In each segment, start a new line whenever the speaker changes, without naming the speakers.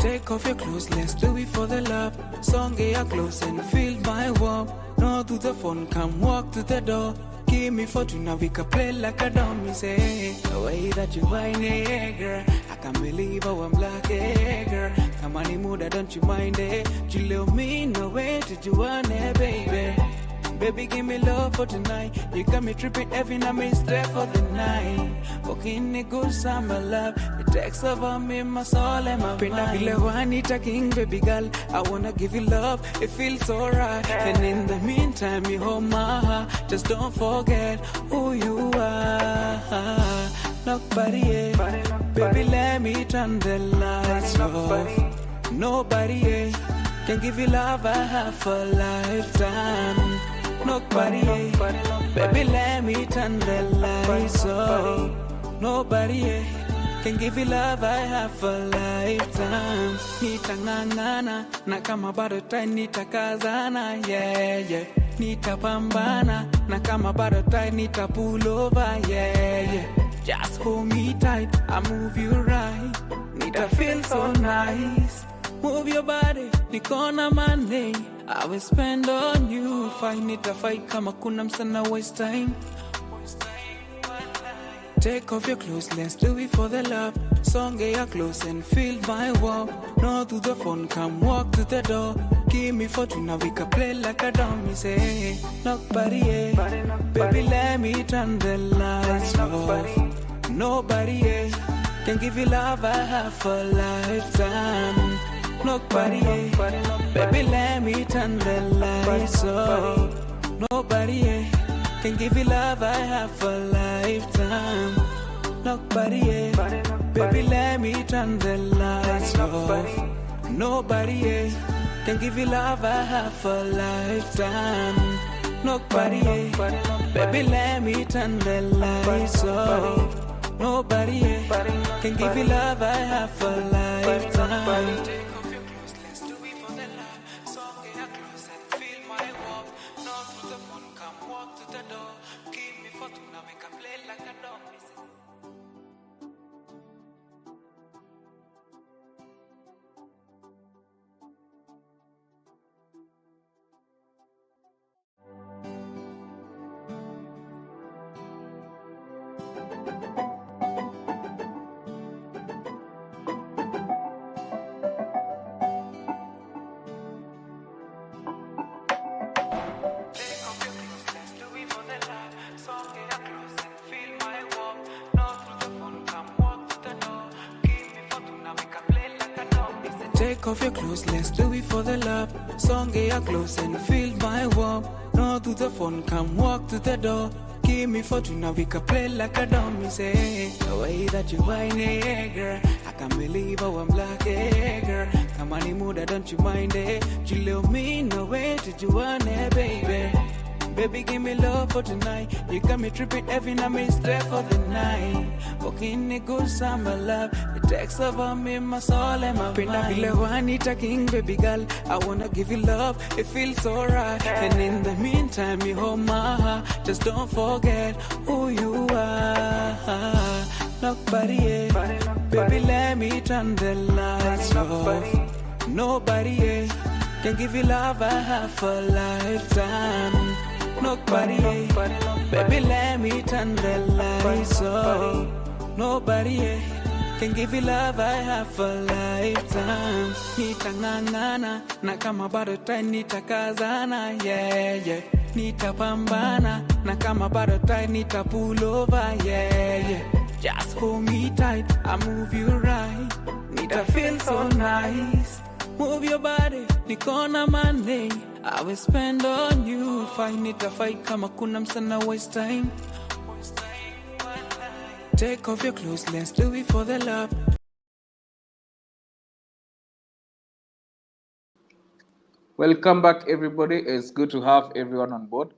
Take off your clothes, let's do it for the love. Song get your clothes and feel my warmth. No to the phone, come walk to the door. Give me fortune, now we can play like a dummy. Say, the way that you whine it, girl, I can't believe how I'm black, girl. Come on, mood, don't you mind it? You love me, no way did you want it, baby. Baby, give me love for tonight. You got me tripping every night, me stay for the night. Walking a good summer love. It takes over me, my soul and my mind. I feel like I need a king, baby girl. I wanna give you love, it feels so right. And in the meantime, you hold my heart. Just don't forget who you are. Nobody, baby, let me turn the lights off. Nobody, can give you love I have for lifetime. Nobody, baby, let me turn the lights off. Nobody, can give you love I have for lifetime. Nitangangana, na kama bado tai nitakazana, yeah, yeah. Nitapambana, na kama bado tai nitapull over, yeah, yeah. Just hold me tight, I move you right. Nita feel so nice. Move your body, nikona money. I will spend on you. Find it a fight, kama kuna msana waste time. Take off your clothes, let's do it for the love. Song get your clothes and feel my warmth. No to the phone, come walk to the door. Give me fortune, now we can play like a dummy. Say, nobody, baby, let me turn the lights off. Nobody, can give you love I have for lifetime. Nobody, baby, let me turn the lights off. Nobody, can give you love I have for lifetime. Nobody, baby, let me turn the lights off. Nobody, can give you love I have for lifetime. Nobody, baby, let me turn the lights off. Nobody, can give you love I have for lifetime. Take off your clothes, let's do it for the love. Song get your clothes and feel my warmth. No to the phone, come walk to the door. Give me fortune, now we can play like a dummy. Say, the way that you whine it, girl, I can't believe how I'm black, girl. Come on, mood, don't you mind it? You love me, no way did you want it, baby. Baby, give me love for tonight. You got me tripping every night, me stay for the night. Walking a good summer love. It takes over me, my soul and my mind. I feel like I need a king, baby girl. I wanna give you love, it feels so right. And in the meantime, you hold my heart. Just don't forget who you are. Nobody, baby, let me turn the lights off. Nobody, can give you love I have for lifetime. Nobody, baby, let me turn the lights off. Nobody, can give you love I have for lifetime. Nitangangana, na kama bado tai nitakazana, yeah, yeah. Nitapambana, na kama bado tai nitapull over, yeah, yeah. Just hold me tight, I move you right. Nita feel so nice. Move your body, nikona money. I will spend on you. Find it a fight, kama kuna msana waste time. Take off your clothes, let's do it for the love.
Welcome back, everybody. It's good to have everyone on board.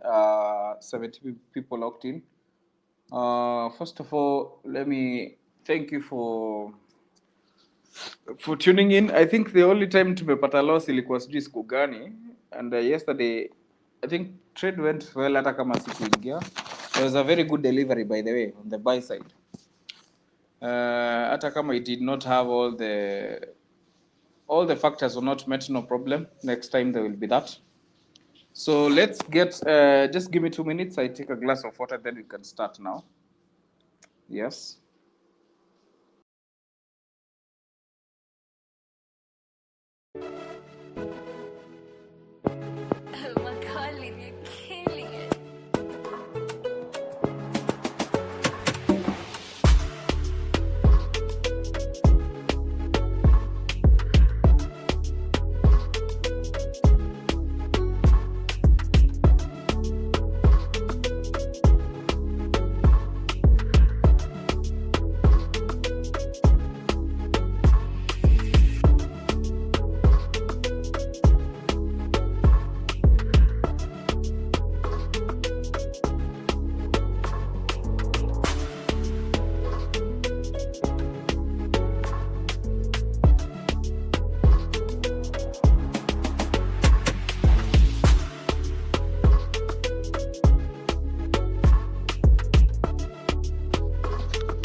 70 people locked in. First of all, let me thank you for tuning in. I think the only time tumepata loss ilikuwa sijui siku gani, and yesterday I think trade went well hata kama sikuingia. There was a very good delivery, by the way, on the buy side. Hata kama it did not have all the all the factors were not met, no problem. Next time there will be that. So let's get, just give me 2 minutes. I take a glass of water, then we can start now. Yes.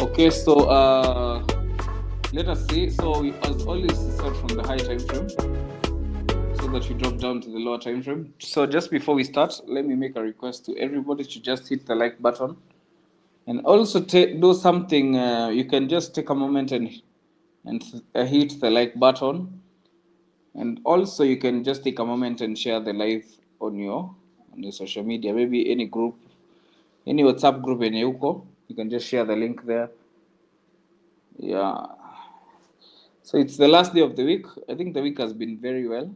Okay, so let us see. So we as always start from the high time frame, so that we drop down to the lower time frame. So just before we start, let me make a request to everybody to just hit the like button, and also do something. You can just take a moment and hit the like button, and also you can just take a moment and share the live on your social media, maybe any group, any WhatsApp group in Yuko. You can just share the link there. Yeah. So it's the last day of the week. I think the week has been very well.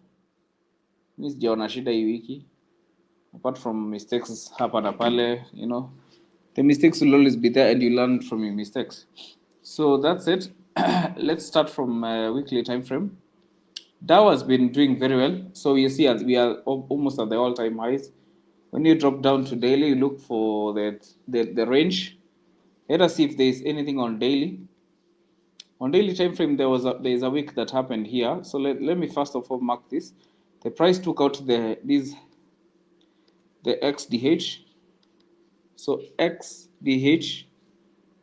Miss Jaona shida hii wiki. Apart from mistakes hapa na pale, you know, the mistakes will always be there and you learn from your mistakes. So that's it. Let's start from weekly time frame. Dow has been doing very well. So you see, as we are almost at the all-time highs. When you drop down to daily, you look for the range. Let us see if there is anything on daily. On daily time frame, there is a week that happened here. So let me first of all mark this. The price took out the XDH. So XDH,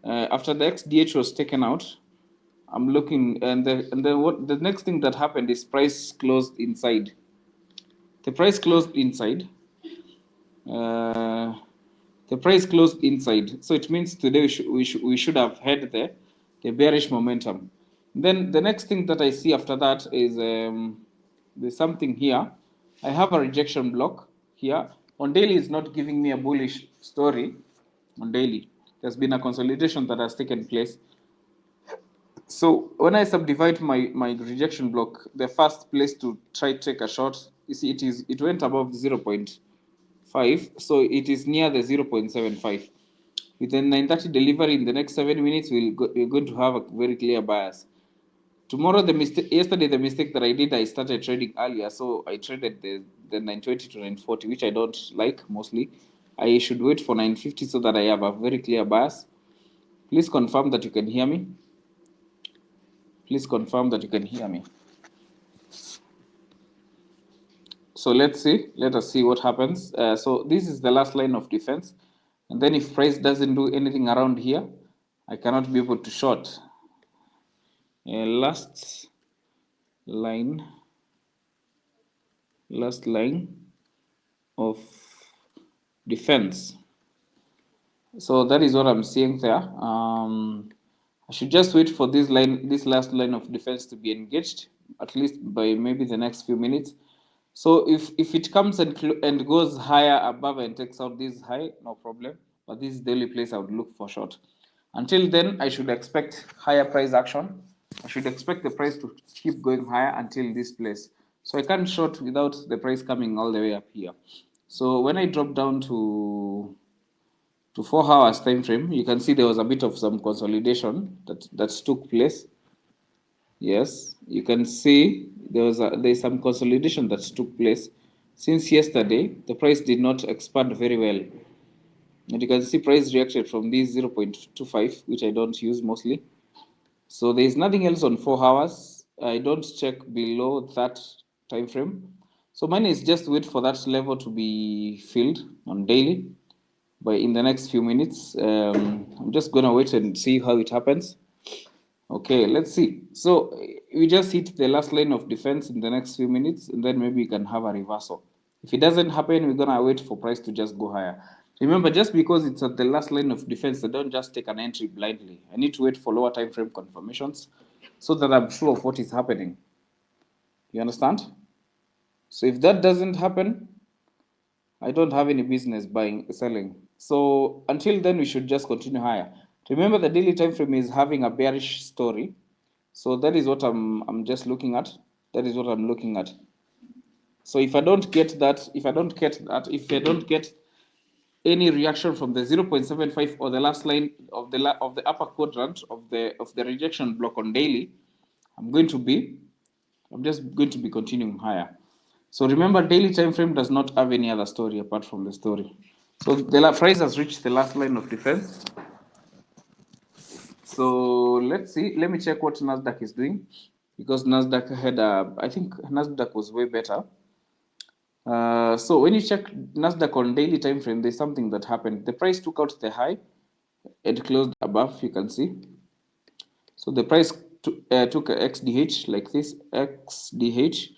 after the XDH was taken out, I'm looking, and then what the next thing that happened is price closed inside. The price closed inside. The price closed inside, so it means today we should have had the bearish momentum. Then the next thing that I see after that is there's something here. I have a rejection block here. On daily, is not giving me a bullish story. On daily, there's been a consolidation that has taken place. So when I subdivide my rejection block, the first place to try to take a shot, you see, it went above 0.5, so it is near the 0.75. With the 9:30 delivery in the next 7 minutes, we're going to have a very clear bias. Tomorrow, yesterday the mistake that I did, I started trading earlier, so I traded the 920 to 940, which I don't like mostly. I should wait for 950 so that I have a very clear bias. Please confirm that you can hear me. Please confirm that you can hear me. So let's see. Let us see what happens. So this is the last line of defense. And then if price doesn't do anything around here, I cannot be able to short. Last line of defense. So that is what I'm seeing there. I should just wait for this last line of defense to be engaged, at least by maybe the next few minutes. So if it comes and goes higher above and takes out this high, no problem. But this is the only place I would look for short. Until then, I should expect higher price action. I should expect the price to keep going higher until this place. So I can't short without the price coming all the way up here. So when I drop down to 4 hours time frame, you can see there was a bit of some consolidation that took place. Yes, you can see there's some consolidation that took place since yesterday. The price did not expand very well, and you can see price reacted from this 0.25, which I don't use mostly. So there is nothing else on 4 hours. I don't check below that time frame. So mine is just wait for that level to be filled on daily in the next few minutes. I'm just gonna wait and see how it happens. Okay, let's see. So we just hit the last line of defense in the next few minutes, and then maybe we can have a reversal. If it doesn't happen, we're gonna wait for price to just go higher. Remember, just because it's at the last line of defense, I don't just take an entry blindly. I need to wait for lower time frame confirmations so that I'm sure of what is happening. You understand? So if that doesn't happen, I don't have any business buying, selling. So until then, we should just continue higher. Remember, the daily time frame is having a bearish story. So that is what I'm just looking at. That is what I'm looking at. So if I don't get that, if I don't get any reaction from the 0.75 or the last line of the upper quadrant of the rejection block on daily, I'm just going to be continuing higher. So remember, daily time frame does not have any other story apart from the story. So the price has reached the last line of defense. So let's see. Let me check what Nasdaq is doing, because Nasdaq had I think Nasdaq was way better. So when you check Nasdaq on daily time frame, there's something that happened. The price took out the high, it closed above. You can see. So the price took a XDH like this, XDH,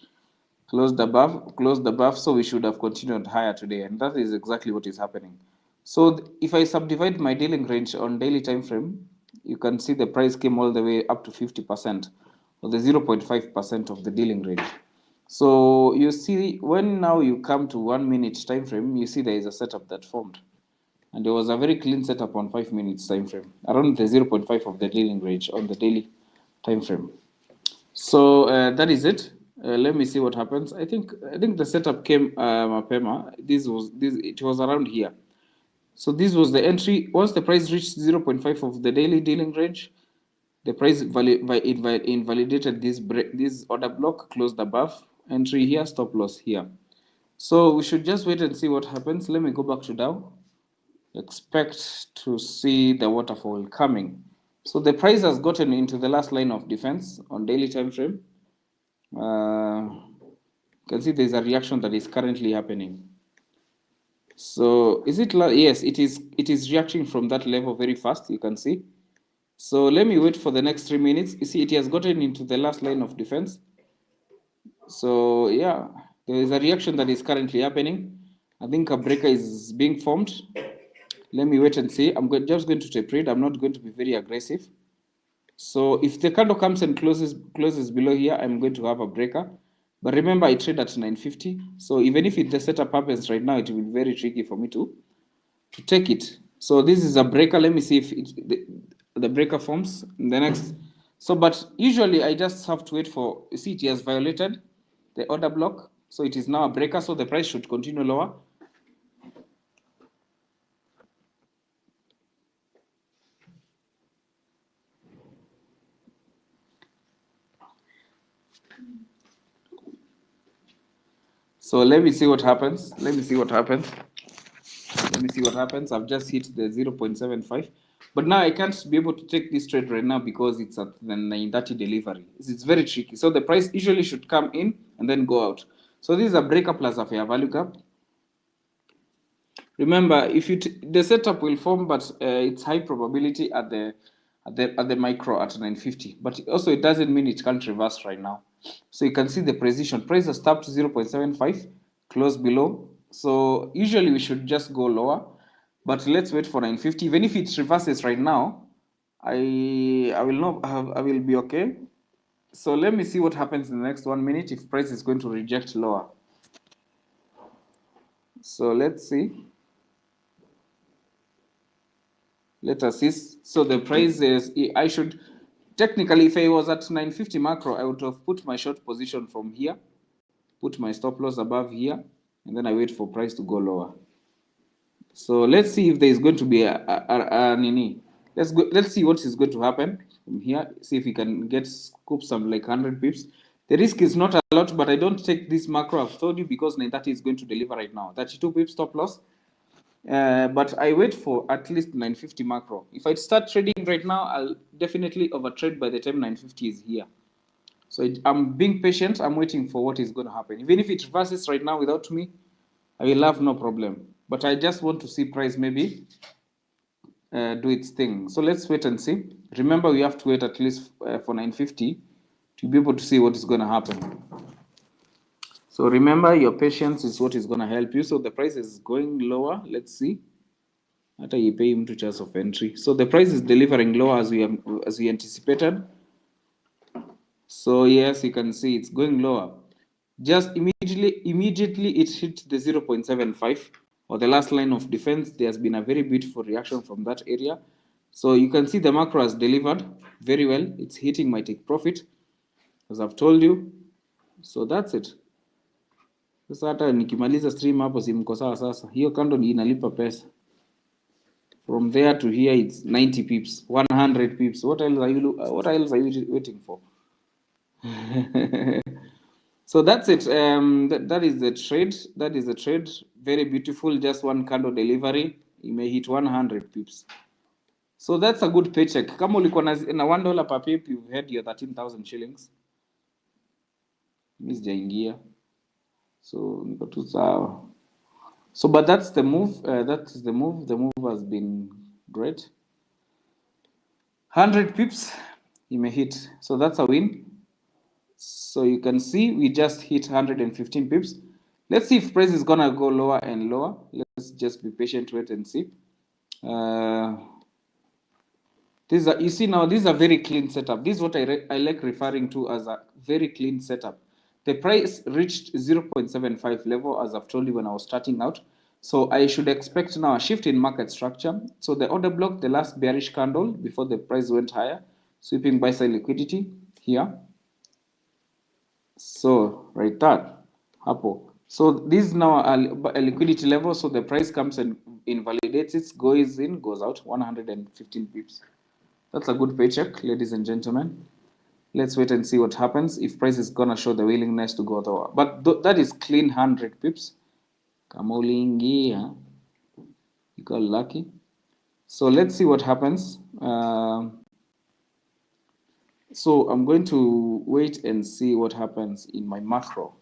closed above. So we should have continued higher today, and that is exactly what is happening. So if I subdivide my dealing range on daily time frame, you can see the price came all the way up to 50%, or the 0.5% of the dealing range. So you see, when now you come to 1 minute time frame, you see there is a setup that formed, and there was a very clean setup on 5 minutes time frame, around the 0.5 of the dealing range on the daily time frame. So that is it. Let me see what happens. I think the setup came mapema. It was around here. So this was the entry. Once the price reached 0.5 of the daily dealing range, the price invalidated this order block, closed above, entry here, stop loss here. So we should just wait and see what happens. Let me go back to Dow. Expect to see the waterfall coming. So the price has gotten into the last line of defense on daily time frame. You can see there's a reaction that is currently happening. So is it? Yes, it is. It is reacting from that level very fast. You can see. So let me wait for the next 3 minutes. You see, it has gotten into the last line of defense. So yeah, there is a reaction that is currently happening. I think a breaker is being formed. Let me wait and see. Just going to take trade. I'm not going to be very aggressive. So if the candle comes and closes below here, I'm going to have a breaker. But remember, I trade at 950. So even if the setup happens right now, it will be very tricky for me to take it. So this is a breaker. Let me see if the breaker forms in the next. So, but usually I just have to wait for, you see, it has violated the order block. So it is now a breaker. So the price should continue lower. So let me see what happens. Let me see what happens. I've just hit the 0.75. But now I can't be able to take this trade right now because it's at the 930 delivery. It's very tricky. So the price usually should come in and then go out. So this is a breaker plus a fair value gap. Remember, if the setup will form, but it's high probability at the micro at 950. But also it doesn't mean it can't reverse right now. So you can see the precision. Price has tapped 0.75, close below. So usually we should just go lower, but let's wait for 950. Even if it reverses right now, I will be okay. So let me see what happens in the next 1 minute if price is going to reject lower. So let's see. Let us see. So the price is, I should, technically, if I was at 950 macro, I would have put my short position from here, put my stop loss above here, and then I wait for price to go lower. So let's see if there is going to be a nini. Let's see what is going to happen from here. See if we can scoop some like 100 pips. The risk is not a lot, but I don't take this macro. I've told you because 930 is going to deliver right now. 32 pips stop loss. But I wait for at least 950 macro. If I start trading right now, I'll definitely overtrade by the time 950 is here. So I'm being patient. I'm waiting for what is going to happen. Even if it reverses right now without me, I will have no problem. But I just want to see price maybe do its thing. So let's wait and see. Remember, we have to wait at least for 950 to be able to see what is going to happen. So remember, your patience is what is going to help you. So the price is going lower. Let's see. After you pay him 2 chance of entry. So the price is delivering lower as we anticipated. So yes, you can see it's going lower. Just immediately it hit the 0.75 or the last line of defense. There's been a very beautiful reaction from that area. So you can see the macro has delivered very well. It's hitting my take profit, as I've told you. So that's it. Sasa hata nikimaliza stream hapo simko sawa sasa. Hiyo candle inalipa pesa. From there to here it's 90 pips, 100 pips. What else are you waiting for? So that's it. That is the trade. That is the trade. Very beautiful. Just one candle delivery. You may hit 100 pips. So that's a good paycheck. Kama ulikuwa na $1 per pip, you've had your 13,000 shillings. Mimi sijaingia. So niko tu sawa. So but that's the move. That is the move. The move has been great. 100 pips, you may hit. So that's a win. So you can see we just hit 115 pips. Let's see if price is gonna go lower and lower. Let's just be patient, wait and see. You see now, this is a very clean setup. This is what I like referring to as a very clean setup. The price reached 0.75 level, as I've told you when I was starting out. So I should expect now a shift in market structure. So the order block, the last bearish candle before the price went higher, sweeping buy side liquidity here. So right there, hapo. So this is now a liquidity level. So the price comes and invalidates it, goes in, goes out, 115 pips. That's a good paycheck, ladies and gentlemen. Let's wait and see what happens if price is gonna show the willingness to go lower. But that is clean 100 pips. Kama uliingia, you got lucky. So let's see what happens. So I'm going to wait and see what happens in my macro.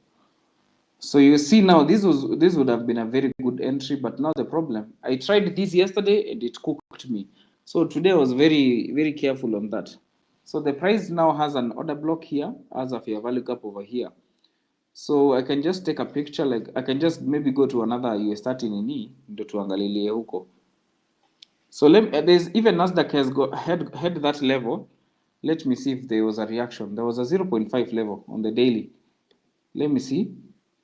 So you see now, this would have been a very good entry, but now the problem, I tried this yesterday and it cooked me. So today I was very, very careful on that. So the price now has an order block here, as a fair value gap over here. So I can just take a picture, like I can just maybe go to another US30 nini, ndo tuangalilie huko. So there's even Nasdaq has had that level. Let me see if there was a reaction. There was a 0.5 level on the daily. Let me see.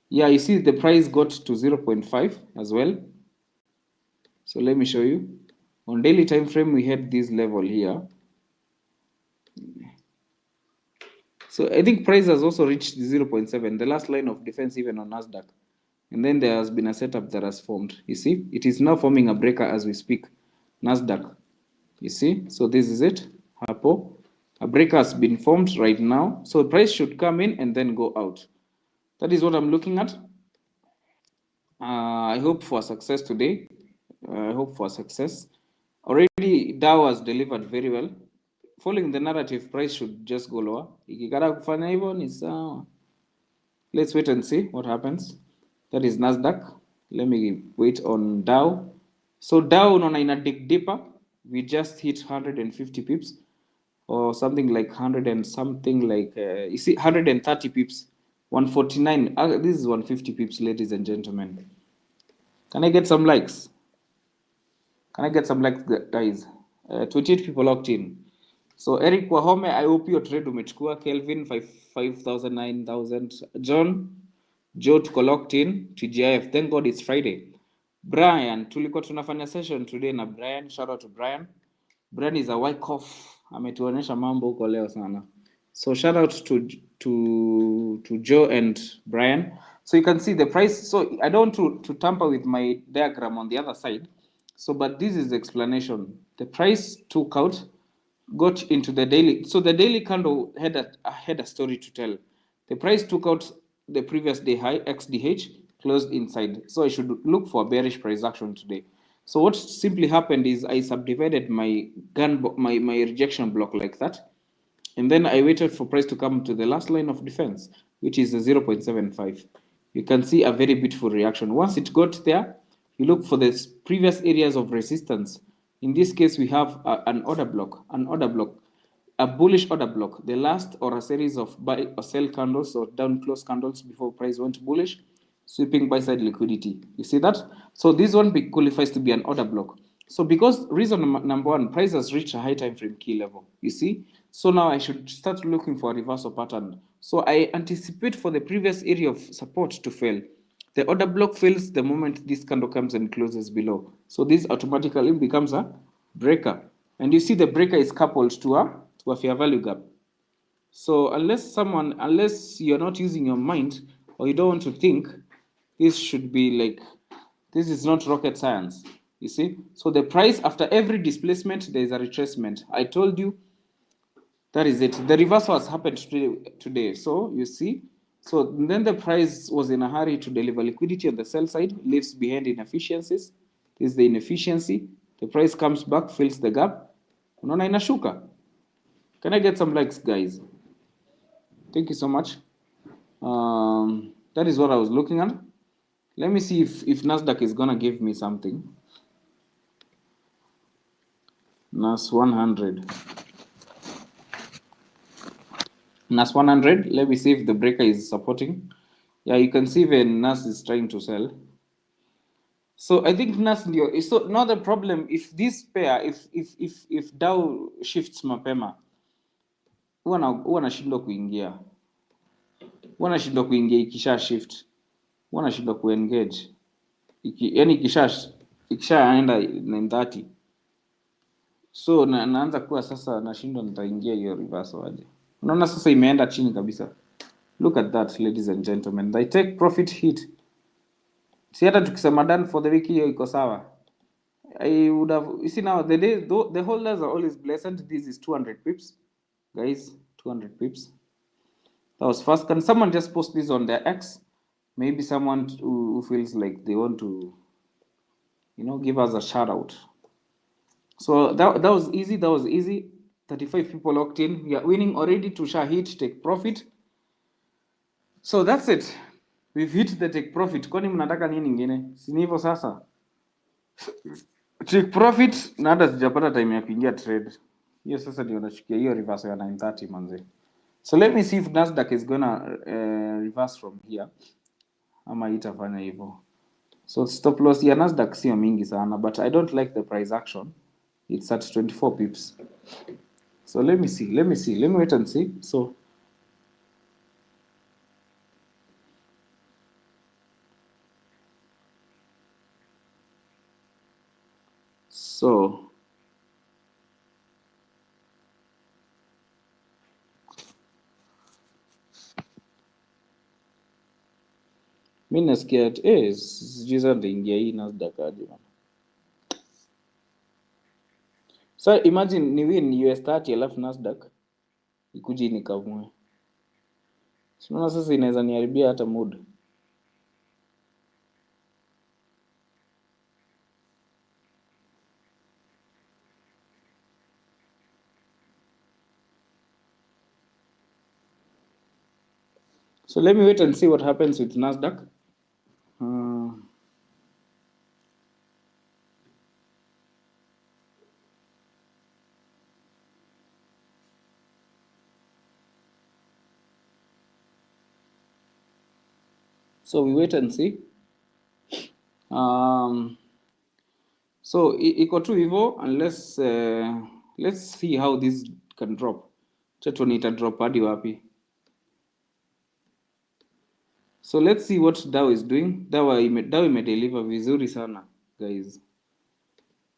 Yeah, you see the price got to 0.5 as well. So let me show you. On daily time frame, we had this level here. So I think price has also reached 0.7, the last line of defense even on Nasdaq. And then there has been a setup that has formed. You see, it is now forming a breaker as we speak. Nasdaq. You see, so this is it. Hapo. A breaker has been formed right now. So price should come in and then go out. That is what I'm looking at. I hope for success today. I hope for success. Already Dow has delivered very well. Following the narrative, price should just go lower. Ikikata kufanya hivyo ni sawa. Let's wait and see what happens. That is Nasdaq. Let me wait on Dow. So Dow unaona ina dig deeper. We just hit 150 pips or something like 100 and something like you see 130 pips. 149. This is 150 pips, ladies and gentlemen. Can I get some likes? Can I get some likes, guys? 28 people locked in. So Eric Wahome, I hope your trade umechukua. Kelvin 5,000, 9,000. John, Joe tuko locked in. TGIF, thank God it's Friday. Brian, tulikuwa tunafanya session today na Brian. Shout out to Brian. Brian is a wyckoff. Ametuonyesha mambo huko leo sana. So shout out to Joe and Brian. So you can see the price. So I don't want to tamper with my diagram on the other side. So, but this is the explanation. The price took out, got into the daily. So the daily candle had a story to tell. The price took out the previous day high, XDH, closed inside. So I should look for a bearish price action today. So what simply happened is I subdivided my my rejection block like that. And then I waited for price to come to the last line of defense, which is the 0.75. You can see a very beautiful reaction. Once it got there, you look for the previous areas of resistance In this case, we have an order block, a bullish order block, the last or a series of buy or sell candles or down close candles before price went bullish, sweeping buy side liquidity. You see that? So this one qualifies to be an order block. So because reason number one, price has reached a high time frame key level. You see? So now I should start looking for a reversal pattern. So I anticipate for the previous area of support to fail. The order block fails the moment this candle comes and closes below. So this automatically becomes a breaker. And you see the breaker is coupled to a fair value gap. So unless you're not using your mind or you don't want to think, this should be like, this is not rocket science. You see? So the price after every displacement, there is a retracement. I told you that is it. The reversal has happened today. So you see, so then the price was in a hurry to deliver liquidity on the sell side, leaves behind inefficiencies. This is the inefficiency. The price comes back, fills the gap. Unaona inashuka. Can I get some likes, guys? Thank you so much. That is what I was looking at. Let me see if Nasdaq is gonna give me something. NAS 100. NAS 100. Let me see if the breaker is supporting. Yeah, you can see when NAS is trying to sell. So I think NAS ndio. So now the problem, if this pair, if Dow shifts mapema, huwa nashindwa kuingia. Huwa nashindwa kuingia ikisha shift. Huwa nashindwa kuengage. Yani ikishaenda 930. So naanza kuwa sasa nashindwa nitaingia hiyo reversal aje. Unaona sasa imeenda chini kabisa. Look at that, ladies and gentlemen. They take profit hit. Si hata tukisema done for the week hiyo iko sawa. I would have, you see now the day the holders are always blessed. This is 200 pips, guys. 200 pips. That was fast. Can someone just post this on their X? Maybe someone who feels like they want to, give us a shout out. So that was easy. That was easy. 35 people locked in. We are winning already. To Shahid, take profit. So that's it. We've hit the take profit. Kwani mnataka nini nyingine? Si ni hivyo sasa. Take profit na hata sijapata time ya kuingia trade. Hiyo sasa ndio nashikia hiyo reverse ya 930 manze. So let me see if Nasdaq is gonna reverse from here. Ama itafanya hivyo. So stop loss ya Nasdaq sio mingi sana, but I don't like the price action. It's at 24 pips. So let me see. Let me wait and see. So mimi nasikia sijui sasa nitaingia hii Nasdaq aje bana. So imagine ni win US 30 alafu Nasdaq ikuje nikamue. Sinaona sasa inaweza niharibia hata mood. So let me wait and see what happens with Nasdaq. So we wait and see. So iko tu hivyo unless let's see how this can drop. Chetu nita drop hadi wapi. So let's see what Dow is doing. Dow imedeliver vizuri sana, guys.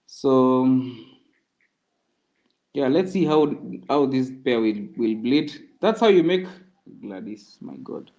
So yeah, let's see how this pair will bleed. That's how you make Gladys, my God.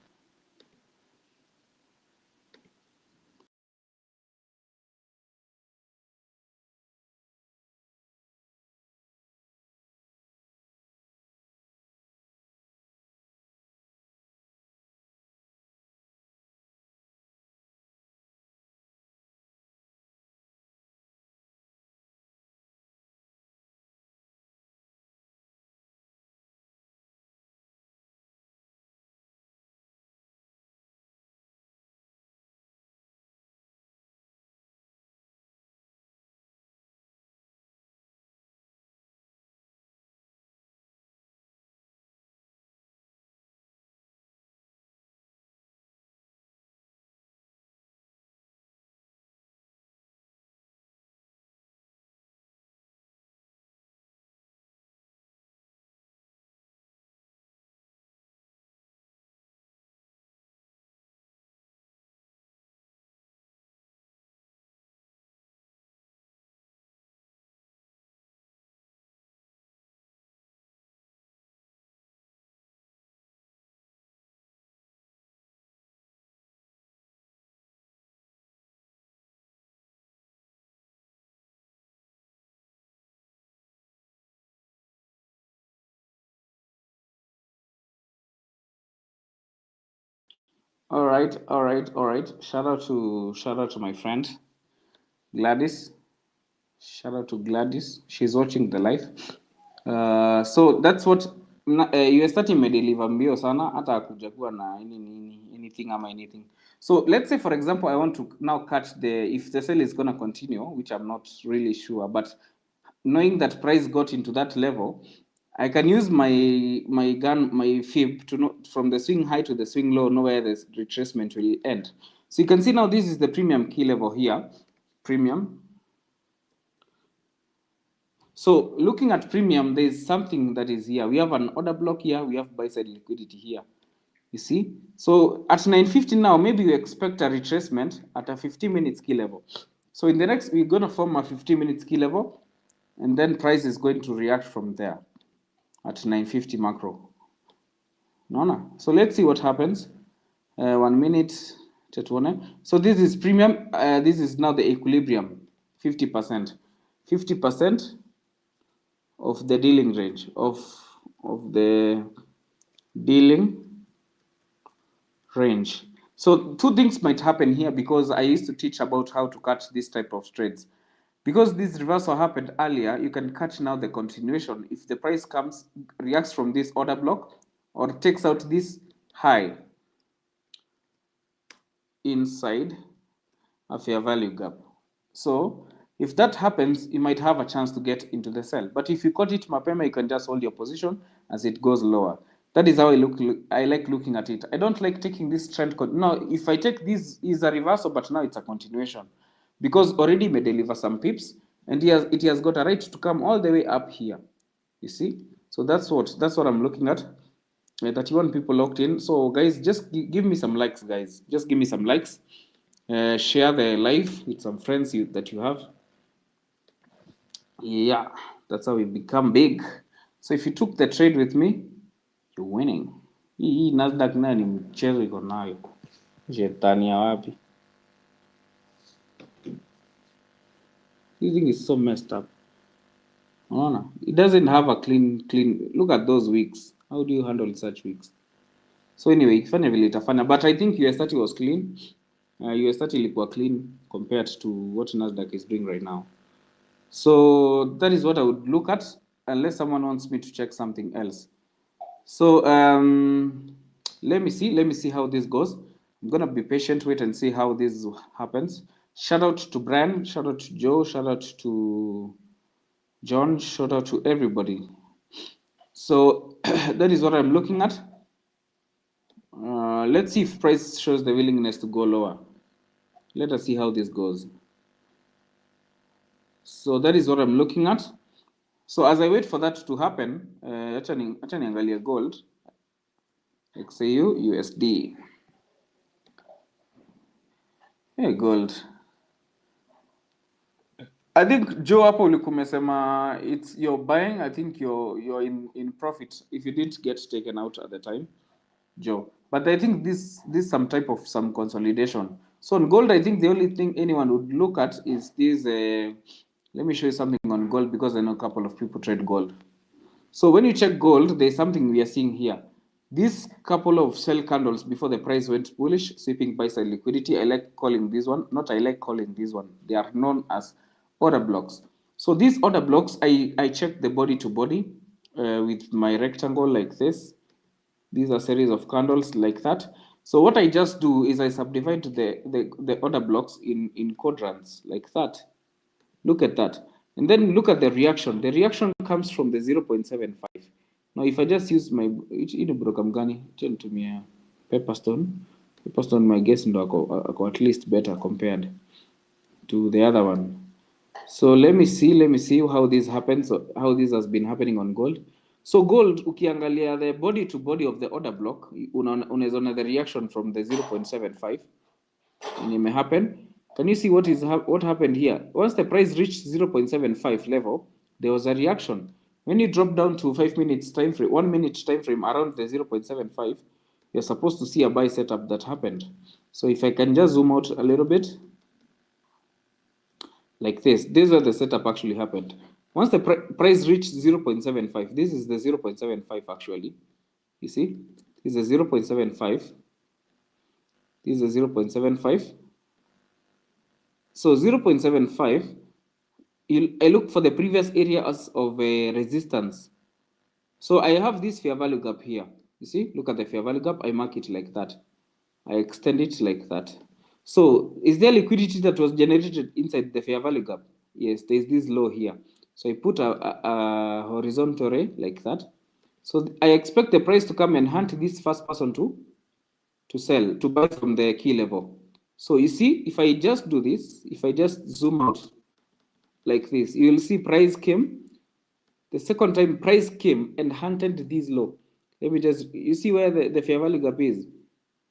All right. Shout out to my friend Gladys. Shout out to Gladys. She's watching the live. So that's what UST imedeliver mbio sana hata hakuja kuwa na anything ama anything. So let's say for example I want to now catch if the sale is going to continue, which I'm not really sure, but knowing that price got into that level, I can use my fib to know from the swing high to the swing low, know where the retracement will end. So you can see now this is the premium key level here, premium. So looking at premium, there is something that is here. We have an order block here. We have buy side liquidity here. You see? So at 950 now, maybe you expect a retracement at a 50 minutes key level. So in the next, we're going to form a 50 minutes key level, and then price is going to react from there at 950 macro. No. So let's see what happens. 1 minute. So this is premium. This is now the equilibrium, 50%. 50% of the dealing range of the dealing range. So two things might happen here because I used to teach about how to catch this type of trades. Because this reversal happened earlier, you can catch now the continuation if the price reacts from this order block or takes out this high inside a fair value gap. So if that happens, you might have a chance to get into the sell. But if you caught it mapema, you can just hold your position as it goes lower. That is how I like looking at it. I don't like taking this trend. Now, if I take this is a reversal, but now it's a continuation because already may deliver some pips, and it has got a right to come all the way up here. You see, so that's what I'm looking at. 31 people locked in. So guys, just give me some likes, guys. Just give me some likes. Share the live with some friends that you have. Yeah, that's how we become big. So if you took the trade with me, you're winning. Hii Nasdaq nayo ni mchezo iko nayo. Shetani ya wapi? This thing is so messed up. No. It doesn't have a clean. Look at those weeks. How do you handle such weeks? So anyway, ifanye vile itafanya, but I think US30 was clean. US30 ilikuwa clean compared to what Nasdaq is doing right now. So that is what I would look at, unless someone wants me to check something else. So let me see how this goes. I'm gonna be patient, wait and see how this happens. Shout out to Brian, shout out to Joe, shout out to John, shout out to everybody. So that is what I'm looking at. Let's see if price shows the willingness to go lower. Let us see how this goes. So that is what I'm looking at. So as I wait for that to happen, acha niangalie gold, XAU, USD. Hey, gold. I think Joe hapo ulikuwa umesema you're buying. I think you're in profit if you didn't get taken out at the time, Joe. But I think this some type of some consolidation. So on gold, I think the only thing anyone would look at is this. Let me show you something on gold because I know a couple of people trade gold. So when you check gold, there's something we are seeing here. This couple of sell candles before the price went bullish, sweeping buy side liquidity. I like calling this one. I like calling this one. They are known as order blocks. So these order blocks, I check the body to body with my rectangle like this. These are series of candles like that. So what I just do is I subdivide the order blocks in quadrants like that. Look at that. And then look at the reaction. The reaction comes from the 0.75. Now, if I just use my broker mgani, nitumia Pepperstone. Pepperstone, my guess, ndo at least better compared to the other one. So let me see how this happens, how this has been happening on gold. So gold, ukiangalia the body to body of the order block, unaona the reaction from the 0.75 and it may happen. Can you see what happened here? Once the price reached 0.75 level, there was a reaction. When you drop down to 5 minutes time frame, 1 minute time frame around the 0.75, you're supposed to see a buy setup that happened. So if I can just zoom out a little bit, like this is where the setup actually happened. Once the price reached 0.75, this is the 0.75 actually. You see, this is a 0.75. This is 0.75. So 0.75, I look for the previous areas of resistance. So I have this fair value gap here. You see, look at the fair value gap. I mark it like that. I extend it like that. So is there liquidity that was generated inside the fair value gap? Yes, there's this low here. So I put a horizontal ray like that. So I expect the price to come and hunt this first person to sell, to buy from the key level. So you see, if I just do this, if I just zoom out like this, you will see price came. The second time price came and hunted this low. Let me just, you see where the fair value gap is?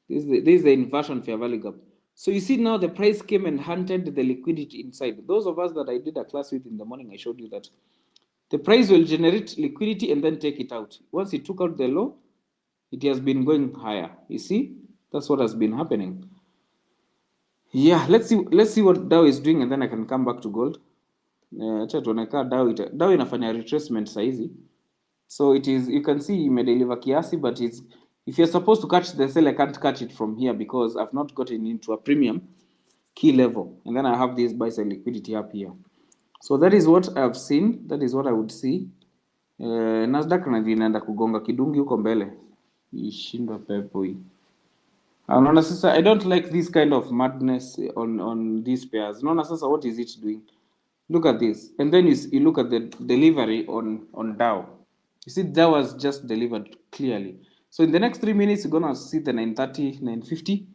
This is the inversion fair value gap. So you see now the price came and hunted the liquidity inside. Those of us that I did a class with in the morning, I showed you that the price will generate liquidity and then take it out. Once it took out the low, it has been going higher. You see, that's what has been happening. Yeah, let's see what Dow is doing, and then I can come back to gold. Acha tuoneka Dow inafanya retracement saizi. So it is, you can see imedeliver kiasi, but it's, if you're supposed to catch the sell, I can't catch it from here because I've not gotten into a premium key level, and then I have this buy sell liquidity up here. So that is what I've seen, that is what I would see. Nasdaq na inaenda kugonga kidungi huko mbele, ishindwa pepo hii. Unaona sasa, I don't like this kind of madness on these pairs. Unaona sasa, what is it doing? Look at this, and then you look at the delivery on Dow. You see, that was just delivered clearly. So in the next 3 minutes, you're gonna see the 930, 950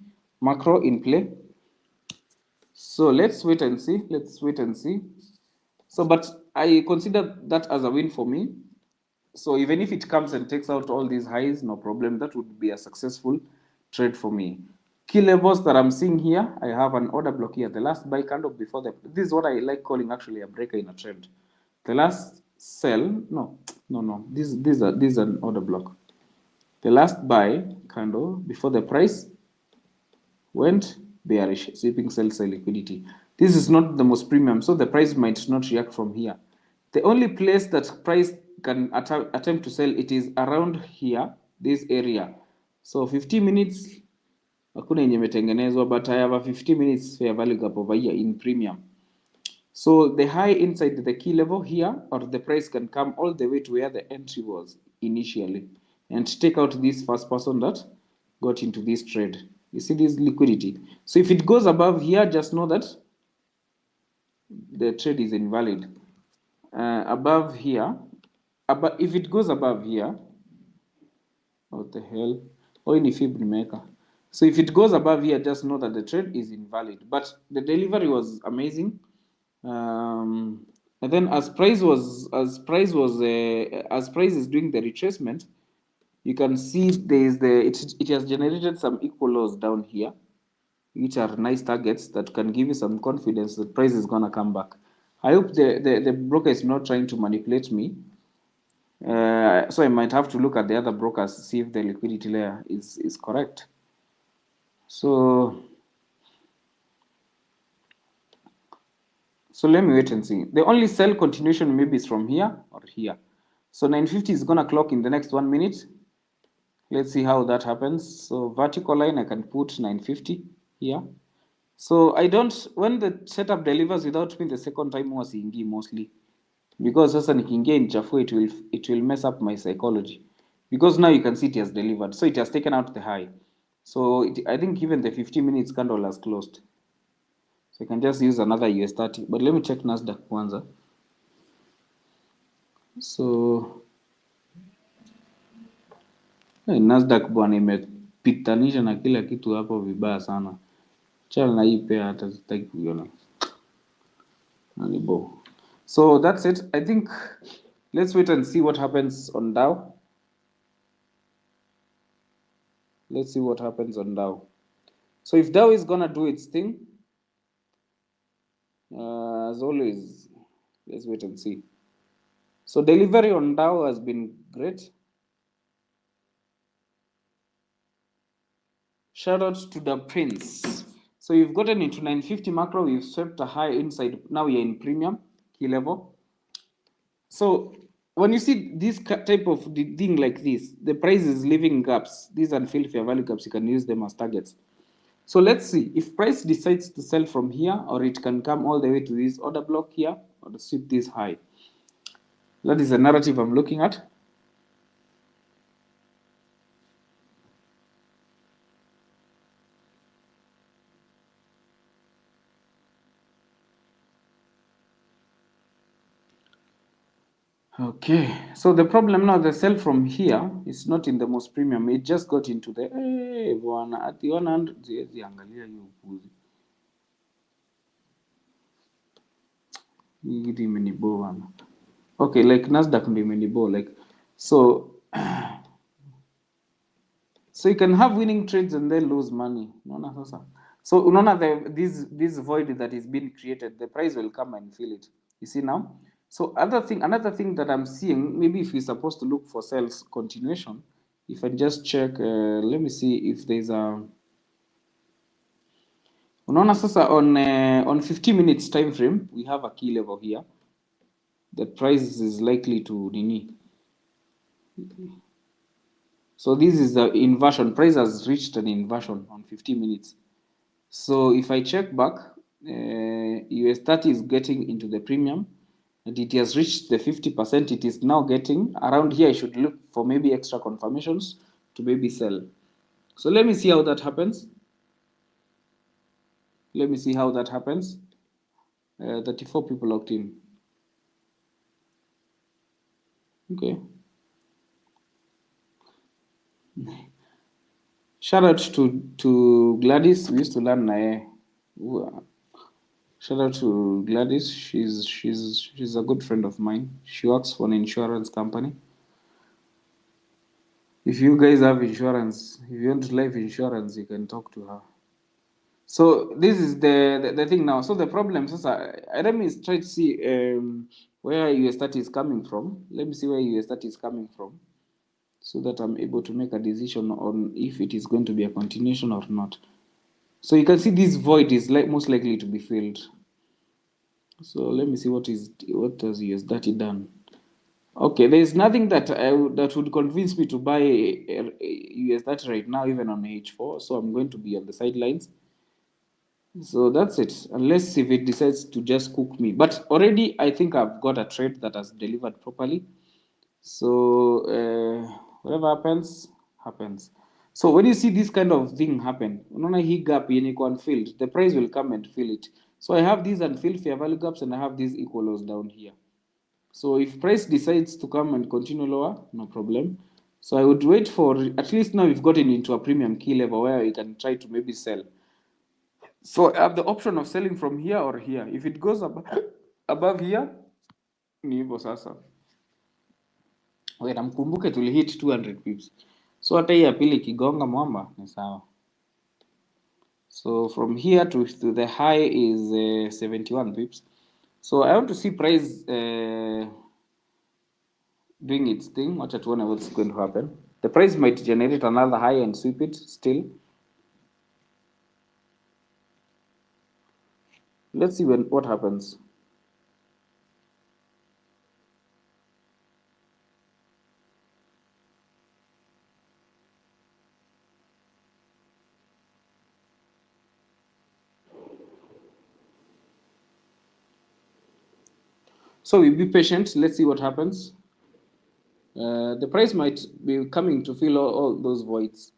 macro in play. So let's wait and see. Let's wait and see. So, but I consider that as a win for me. So even if it comes and takes out all these highs, no problem. That would be a successful trade for me. Key levels that I'm seeing here, I have an order block here. The last buy candle before this is what I like calling actually a breaker in a trend. The last sell, no. This is an order block. The last buy candle before the price went bearish, sweeping sell liquidity. This is not the most premium, so the price might not react from here. The only place that price can attempt to sell, it is around here, this area. So 50 minutes, hakuna yenye imetengenezwa, but I have a 50 minutes fair value gap over here in premium. So the high inside the key level here, or the price can come all the way to where the entry was initially and take out this first person that got into this trade. You see this liquidity. So if it goes above here, just know that the trade is invalid. Above here, if it goes above here, what the hell? Oh, in fib maker. So if it goes above here, just know that the trade is invalid. But the delivery was amazing. And then as price is doing the retracement, you can see it has generated some equal lows down here, which are nice targets that can give you some confidence that price is gonna come back. I hope the broker is not trying to manipulate me. So I might have to look at the other brokers, see if the liquidity layer is correct. So let me wait and see. The only sell continuation maybe is from here or here. So 950 is gonna clock in the next 1 minute. Let's see how that happens. So vertical line, I can put 950 here. So I don't, when the setup delivers without me the second time huwa siingi mostly, because sasa nikiingia nichafue, it will mess up my psychology, because now you can see it has delivered, so it has taken out the high. So I think even the 50 minutes candle has closed, so I can just use another US30. But let me check Nasdaq kwanza. So Nasdaq bwana imepitanisha na kila kitu hapo vibaya sana. Chal na hii pia hata sitaki kuiona. Nalibo. So that's it. I think let's wait and see what happens on Dow. Let's see what happens on Dow. So if Dow is gonna do its thing, as always, let's wait and see. So delivery on Dow has been great. Shout out to the Prince. So you've gotten into 950 macro, we've swept a high inside. Now you're in premium key level. So when you see this type of thing like this, the price is leaving gaps. These unfilled fair value gaps, you can use them as targets. So let's see if price decides to sell from here, or it can come all the way to this order block here, or to sweep this high. That is the narrative I'm looking at. Okay, so the problem now, the sell from here is not in the most premium. It just got into the one at the 100. Ziangalia hiyo upuzi. Hii kitu imenibo bana. Okay, like Nasdaq ndio imenibo like so. So you can have winning trades and then lose money. Unaona sasa. So unaona this void that is being created, the price will come and fill it. You see now? So another thing that I'm seeing, maybe if you're supposed to look for sales continuation, if I just check, let me see if there's a. Unaona sasa on 50 minutes time frame, we have a key level here. The price is likely to nini. So this is the inversion. Price has reached an inversion on 50 minutes. So if I check back, US 30 is getting into the premium and it has reached the 50%. It is now getting around here. I should look for maybe extra confirmations to maybe sell. So let me see how that happens. Let me see how that happens. 34 people logged in. Okay. Shout out to Gladys. We used to learn shout out to Gladys. She's a good friend of mine. She works for an insurance company. If you guys have insurance, if you want life insurance, you can talk to her. So this is the thing now. So the problem, let me try to see where US 30 is coming from. Let me see where US 30 is coming from, so that I'm able to make a decision on if it is going to be a continuation or not. So you can see this void is most likely to be filled. So let me see what has US 30 done. Okay, there is nothing that that would convince me to buy US 30 right now, even on H4. So I'm going to be on the sidelines. So that's it, unless if it decides to just cook me. But already I think I've got a trade that has delivered properly. So whatever happens, happens. So when you see this kind of thing happen, unaona hii gap yenye iko unfilled, the price will come and fill it. So I have these unfilled fair value gaps and I have these equal lows down here. So if price decides to come and continue lower, no problem. So I would wait for, at least now we've gotten into a premium key level where you can try to maybe sell. So I have the option of selling from here or here. If it goes above here, ni hivyo sasa. Wait, mkumbuke tulihit 200 pips. So hata hii ya pili kigonga mwamba ni sawa. So from here to the high is 71 pips. So I want to see price doing its thing. Watch at one what's going to happen. The price might generate another high and sweep it still. Let's see what happens. So we be patient. Let's see what happens. The price might be coming to fill all those voids.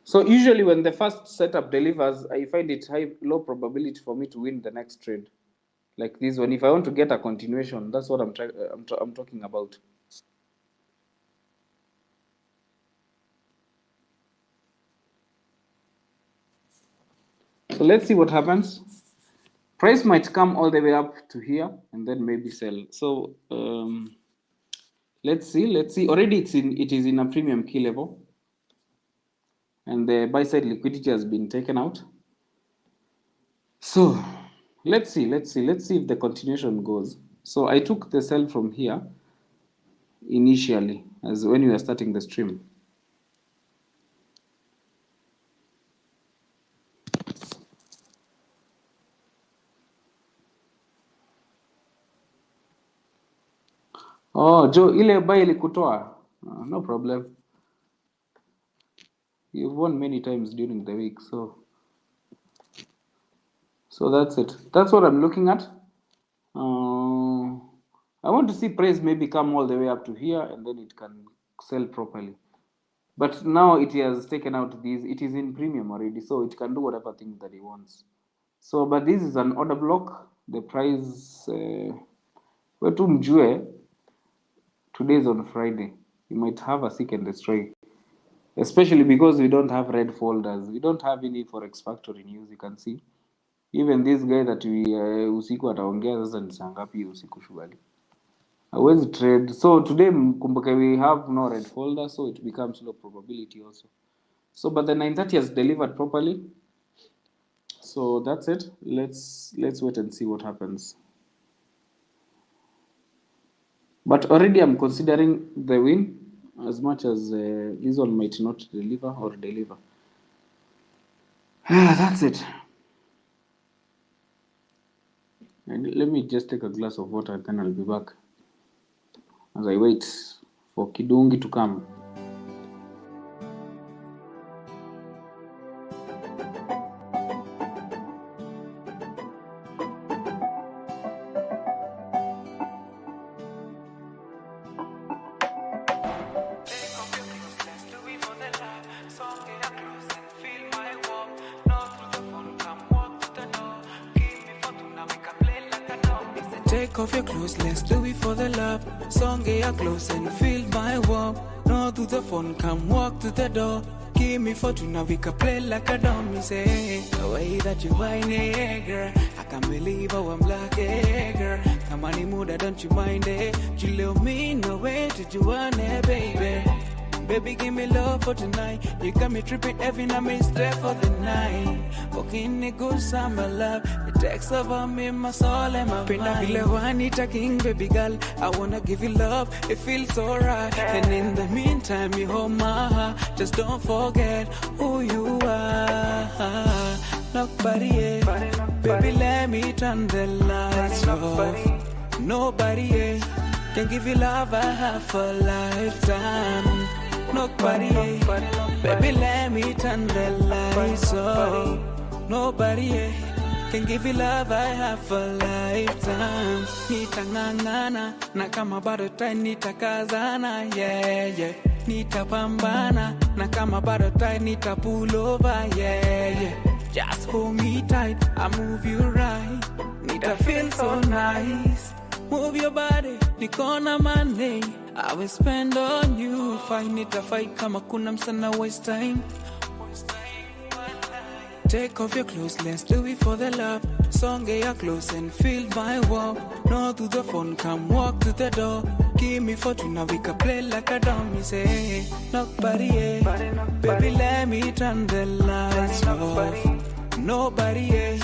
So usually when the first setup delivers, I find it low probability for me to win the next trade. Like this one, if I want to get a continuation, that's what I'm talking about. So let's see what happens. Price might come all the way up to here and then maybe sell. So let's see. Already it is in a premium key level, and the buy side liquidity has been taken out. So let's see if the continuation goes. So I took the sell from here initially as when we were starting the stream. Oh, Joe, ile buy ilikutoa. No problem. You've won many times during the week, so that's it. That's what I'm looking at. I want to see price maybe come all the way up to here, and then it can sell properly. But now it has taken out these. It is in premium already, so it can do whatever thing that it wants. So, but this is an order block. The price, wetu mjue, today is on Friday. You might have a seek and destroy. Especially because we don't have red folders. We don't have any Forex Factory news, you can see. Even this guy that we usiku ataongea sasa ni saa ngapi usiku shughuli. Hawezi trade. So today kumbuka we have no red folder, so it becomes low probability also. So but the 930 has delivered properly. So that's it. Let's wait and see what happens. But already I'm considering the win, as much as this one might not deliver or deliver. That's it. And let me just take a glass of water and then I'll be back as I wait for Kidungi to come.
Take off your clothes, let's do it for the love. Song get close and feel my warmth. No to the phone, come walk to the door. Give me fortune, now we can play like a dummy. Say, the way that you whine it, girl. I can't believe how I'm black, girl. Come on, mood, don't you mind it? You love me, no way did you want it, baby. Baby, give me love for tonight. You got me tripping every night, me stay for the night. Walking a good summer love. It takes over me, my soul and my mind. Pinna Juanita King, baby girl. I wanna give you love, it feels so right. And in the meantime, you hold my heart. Just don't forget who you are. Nobody, baby, let me turn the lights off. Nobody can give you love I have for a lifetime. Nobody, baby, let me turn the lights off. Nobody can give you love I have for a lifetime. Nitangangana, na kama bado tai nitakazana, yeah, yeah. Nitapambana, na kama bado tai nitapull over, yeah, yeah. Just hold me tight, I move you right. Nita feel so nice. Move your body, nikona money. I will spend on you. Find it a fight, kama kuna msana waste time. Take off your clothes, let's do it for the love. Song get your clothes and feel my warmth. No to the phone, come walk to the door. Give me fortune, now we can play like a dummy. Say, nobody, baby, let me turn the lights off. Nobody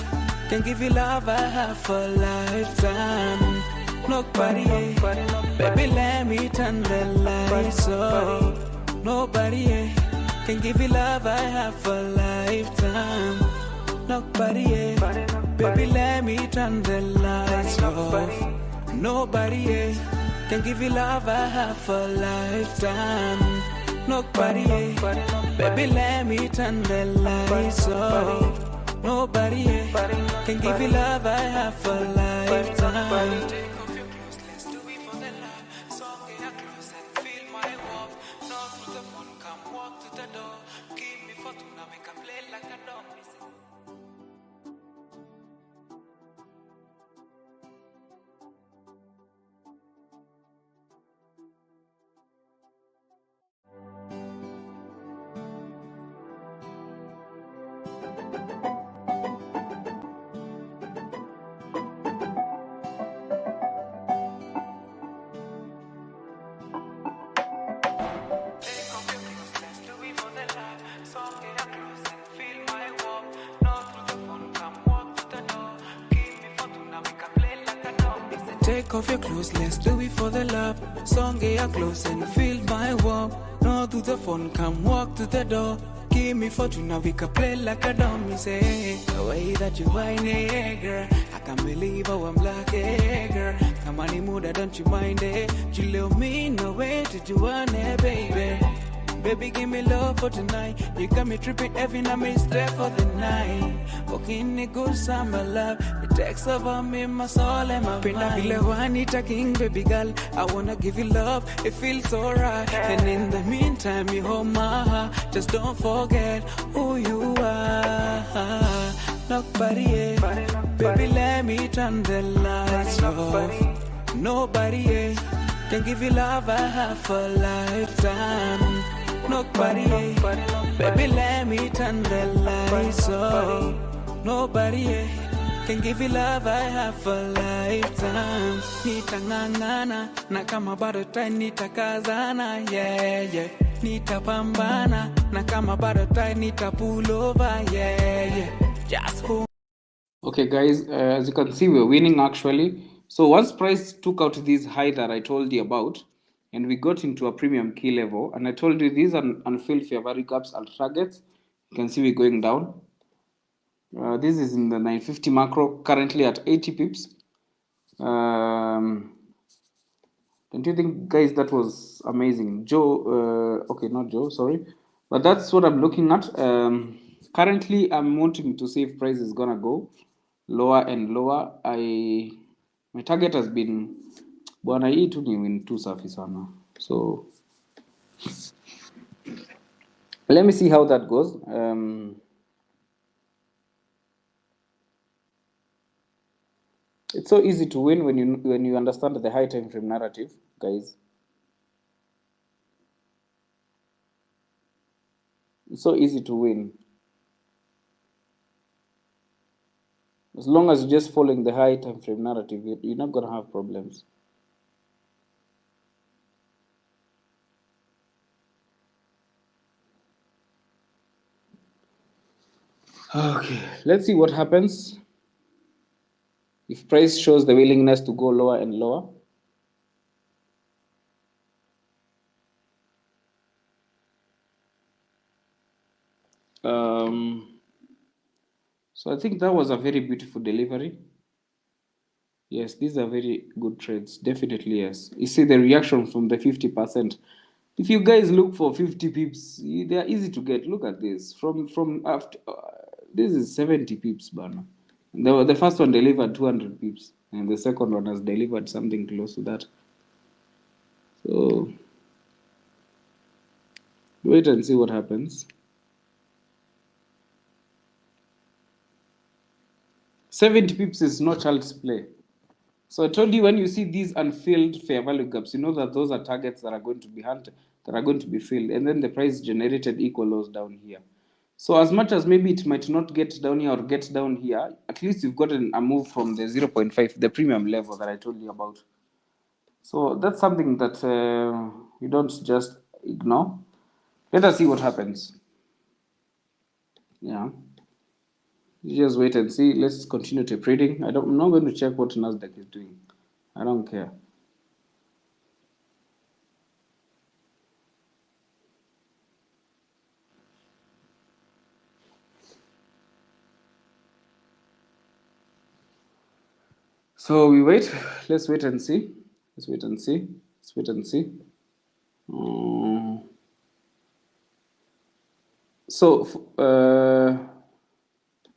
can give you love I have for a lifetime. Nobody, baby, let me turn the lights off. Nobody can give you love I have for a lifetime. Nobody, baby, let me turn the lights off. Nobody can give you love I have for a lifetime. Nobody, baby, let me turn the lights off. Nobody can give you love I have for a lifetime. Take off your clothes, let's do it for the love. Song get your clothes and feel my warmth. No to the phone, come walk to the door. Give me fortune, now we can play like a dummy. Say, the way that you whine it, girl. I can't believe how I'm black, girl. Come on, my mood, don't you mind it? You love me, no way to do it, baby. Baby, give me love for tonight. You got me tripping every night, me stay for the night. Walking a good summer love. It takes over me, my soul and my mind. Pinna Juanita King, baby girl. I wanna give you love, it feels so right. And in the meantime, you hold my heart. Just don't forget who you are. Nobody, baby, let me turn the lights off. Nobody can give you love I have for a lifetime. Nobody, baby, let me turn the lights off. Nobody can give you love I have for a lifetime. Nitangangana, na kama bado tai nitakazana, yeah. Nitapambana, na kama bado tai nitapull over, yeah. Just hold.
Okay, guys, as you can see, we're winning actually. So once price took out this high that I told you about, and we got into a premium key level, and I told you these unfilled fair value gaps are targets. You can see we're going down. This is in the 950 macro, currently at 80 pips. Don't you think, guys, that was amazing? Joe, okay, not Joe, sorry. But that's what I'm looking at. Currently, I'm wanting to see if price is going to go lower and lower. My target has been bwana hii tu ni win too safi sana. So let me see how that goes. It's so easy to win when you understand the high time frame narrative, guys. It's so easy to win. As long as you're just following the high time frame narrative, you're not going to have problems. Okay, let's see what happens if price shows the willingness to go lower and lower. So I think that was a very beautiful delivery. Yes, these are very good trades. Definitely, yes. You see the reaction from the 50%. If you guys look for 50 pips, they are easy to get. Look at this. From after this is 70 pips, Bana. The first one delivered 200 pips, and the second one has delivered something close to that. So wait and see what happens. 70 pips is no child's play. So I told you, when you see these unfilled fair value gaps, you know that those are targets that are going to be hunted, that are going to be filled, and then the price generated equal lows down here. So as much as maybe it might not get down here or get down here, at least you've gotten a move from the 0.5, the premium level that I told you about. So that's something that you don't just ignore. Let us see what happens. Yeah. You just wait and see. Let's continue to trading. I'm not going to check what Nasdaq is doing. I don't care. So we wait. Let's wait and see. Let's wait and see. Let's wait and see.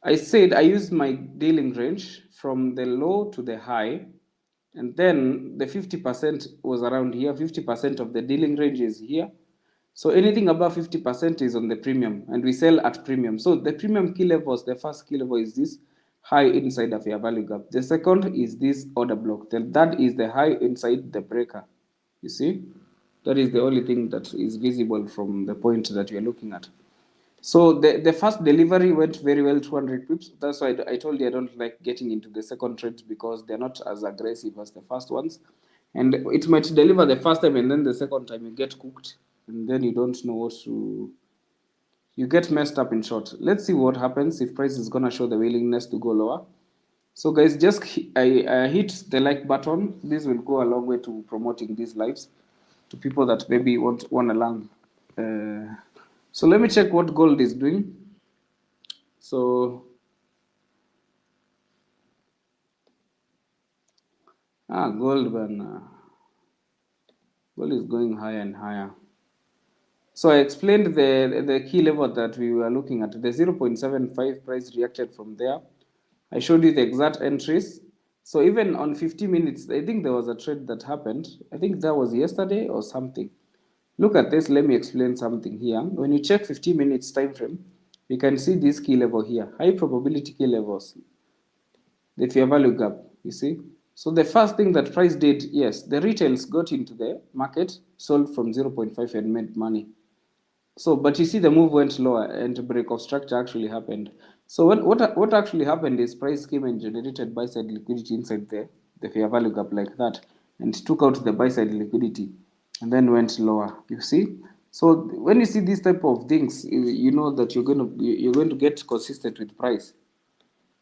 I said I used my dealing range from the low to the high, and then the 50% was around here. 50% of the dealing range is here. So anything above 50% is on the premium, and we sell at premium. So the premium key levels, the first key level is this high inside the fair value gap. The second is this order block. Then that is the high inside the breaker. You see, that is the only thing that is visible from the point that we are looking at. So the first delivery went very well, 200 pips. That's why I told you I don't like getting into the second trades, because they're not as aggressive as the first ones. And it might deliver the first time, and then the second time you get cooked, and then you don't know what to... You get messed up, in short. Let's see what happens if price is going to show the willingness to go lower. So guys, just I hit the like button. This will go a long way to promoting these lives to people that maybe want to learn. So let me check what gold is doing. So Gold, man. Gold is going higher and higher. So I explained the key level that we were looking at. The 0.75 price reacted from there. I showed you the exact entries. So even on 50 minutes, I think there was a trade that happened. I think that was yesterday or something. Look at this. Let me explain something here. When you check 50 minutes time frame, you can see this key level here. High probability key levels. The fair value gap, you see. So the first thing that price did, yes, the retails got into the market, sold from 0.5 and made money. So, but you see the move went lower and a break of structure actually happened. So what actually happened is price came and generated buy side liquidity inside the fair value gap like that and took out the buy side liquidity and then went lower. You see? So when you see these type of things, you know that you're going to get consistent with price.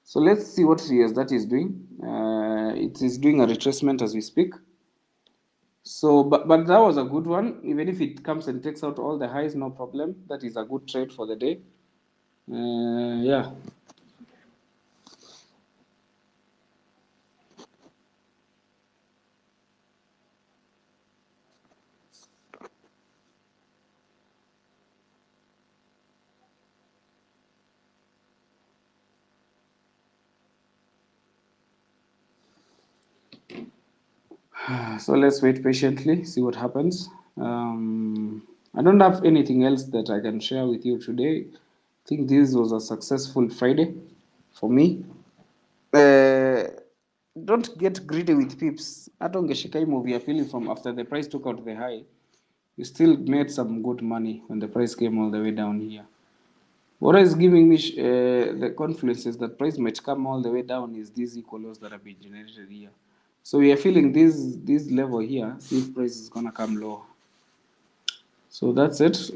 So let's see what that is doing. It is doing a retracement as we speak. So, but that was a good one. Even if it comes and takes out all the highs, no problem. That is a good trade for the day. Yeah. So let's wait patiently, see what happens. I don't have anything else that I can share with you today. I think this was a successful Friday for me. Uh, don't get greedy with pips. Hata ungeshika hii move ya pili from after the price took out the high, you still made some good money when the price came all the way down here. What is giving me the confidence is that price might come all the way down is these equals that have been generated here. So we are feeling this level here, see if price is gonna come lower. So that's it.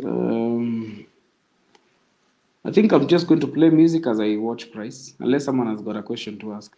I think I'm just going to play music as I watch price, unless someone has got a question to ask.